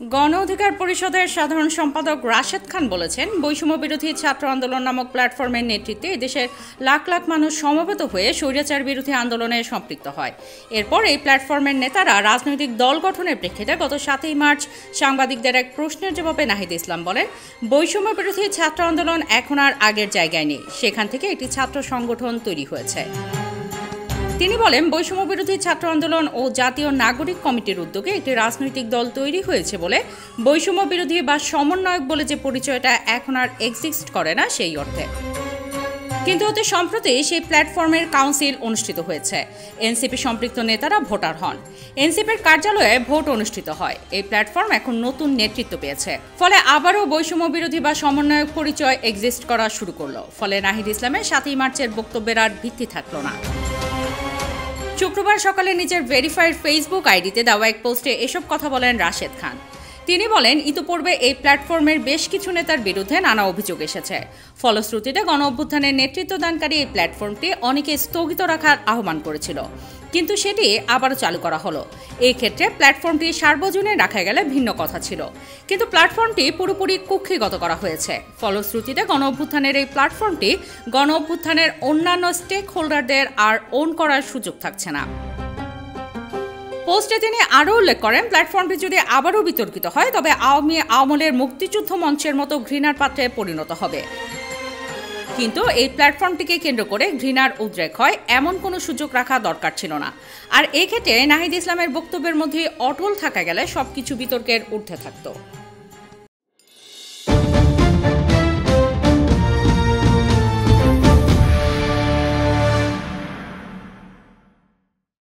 গণ অধিকার পরিষদের সাধারণ সম্পাদক রাশেদ খান বলেছেন, বৈষম্য বিরোধী ছাত্র আন্দোলন নামক প্ল্যাটফর্মের নেতৃত্বে দেশের লাখ লাখ মানুষ সমবেত হয়ে স্বৈরাচার বিরোধী আন্দোলনে সম্পৃক্ত হয়। এরপর এই প্ল্যাটফর্মের নেতারা রাজনৈতিক দল গঠনের প্রেক্ষিতে গত 7 মার্চ সাংবাদিকদের এক প্রশ্নের জবাবে নাহিদ ইসলাম বলেন, বৈষম্য বিরোধী ছাত্র আন্দোলন এখন আর আগের জায়গায় নেই, সেখান থেকে একটি ছাত্র সংগঠন তৈরি হয়েছে। তিনি বলেন, বৈষম্য বিরোধী ছাত্র আন্দোলন ও জাতীয় নাগরিক কমিটির উদ্যোগে একটি রাজনৈতিক দল তৈরি হয়েছে বলে বৈষম্য বিরোধী বা সমন্বয়ক বলে যে পরিচয়টা এখন আর এক্সিস্ট করে না সেই অর্থে। কিন্তু অতি সম্প্রতি সেই প্ল্যাটফর্মের কাউন্সিল অনুষ্ঠিত হয়েছে। এনসিপি সম্পৃক্ত নেতারা ভোটার হন। এনসিপির কার্যালয়ে ভোট অনুষ্ঠিত হয়। এই প্ল্যাটফর্ম এখন নতুন নেতৃত্ব পেয়েছে, ফলে আবারও বৈষম্য বিরোধী বা সমন্বয়ক পরিচয় এক্সিস্ট করা শুরু করলো। ফলে নাহিদ ইসলামের 7 মার্চের বক্তব্যের আর ভিত্তি থাকলো না। শুক্রবার সকালে নিজের ভেরিফাইড ফেসবুক আইডিতে দেওয়া এক পোস্টে এসব কথা বলেন রাশেদ খান। তিনি বলেন, ইতিপূর্বে এই প্ল্যাটফর্মের বেশ কিছু নেতার বিরুদ্ধে নানা অভিযোগ এসেছে। ফলশ্রুতিতে গণ অভ্যুত্থানের নেতৃত্বদানকারী এই প্ল্যাটফর্মটি অনেকে স্থগিত রাখার আহ্বান করেছিল, কিন্তু সেটি আবারও চালু করা হলো। এই ক্ষেত্রে প্ল্যাটফর্মটি সার্বজনীন রাখা গেলে ভিন্ন কথা ছিল, কিন্তু প্ল্যাটফর্মটি পুরোপুরি কক্ষিগত করা হয়েছে। ফলশ্রুতিতে গণ অভ্যুত্থানের এই প্ল্যাটফর্মটি গণ অভ্যুত্থানের অন্যান্য স্টেক হোল্ডারদের আর ওন করার সুযোগ থাকছে না। পোস্টে তিনি আরও উল্লেখ করেন, প্ল্যাটফর্মটি যদি আবারও বিতর্কিত হয় তবে আওয়ামী আমলের মুক্তিযুদ্ধ মঞ্চের মতো ঘৃণার পাত্রে পরিণত হবে। কিন্তু এই প্ল্যাটফর্মটিকে কেন্দ্র করে ঘৃণার উদ্রেক হয় এমন কোনো সুযোগ রাখা দরকার ছিল না। আর এক্ষেত্রে নাহিদ ইসলামের বক্তব্যের মধ্যে অটল থাকা গেলে সবকিছু বিতর্কের ঊর্ধ্বে থাকত।